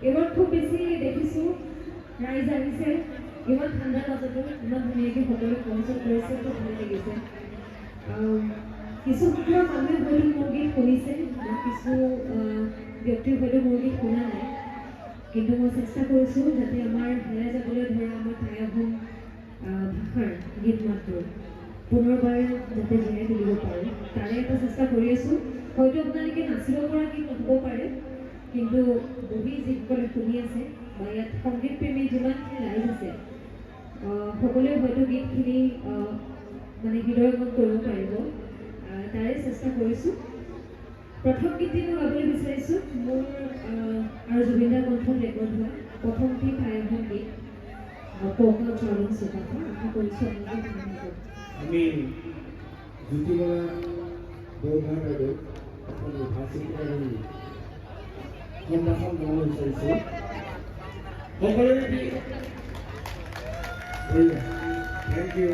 এবাৰ খুব বেছি দেখিছোঁ ৰাইজ আহিছে ইমান ঠাণ্ডাৰ মাজতো ইমান ধুনীয়াকৈ সকলোৱে কনচাৰ্ট কৰিছে খুব ভাল লাগিছে কিছু সংখ্যক মানুহে হয়তো মোৰ গীত শুনিছে বা কিছু ব্যক্তিৰ হয়তো মোৰ গীত শুনা নাই কিন্তু মই চেষ্টা কৰিছোঁ যাতে আমাৰ হেৰাই যাবলৈ ধৰা আমাৰ টাই আহোম ভাষাৰ গীত মাতবোৰ পুনৰবাৰ যাতে জীয়াই তুলিব পাৰোঁ তাৰে এটা চেষ্টা কৰি আছোঁ হয়তো আপোনালোকে নাচিব পৰা গীত নহ'ব পাৰে কিন্তু বহি যিসকলে শুনি আছে বা ইয়াত সংগীত প্ৰেমী যিমানখিনি ৰাইজ আছে সকলোৱে হয়তো গীতখিনি মানে হৃদয়গত কৰিব পাৰিব তাৰে চেষ্টা কৰিছোঁ প্ৰথম গীতটি মই গাবলৈ বিচাৰিছোঁ মোৰ আৰু জুবিনদাৰ কণ্ঠত ৰেকৰ্ড হোৱা প্ৰথমটি টাই আহোম গীত কৌশল চৰণ চুকাফা আশা কৰিছোঁ আপোনালোকে আমি জ্যোতিমলা বৰগোহাঁই বাইদেউ অসমৰ ভাষিক আৰু সম্ভাষণ জনাব বিচাৰিছোঁ সকলোৰে থেংক ইউ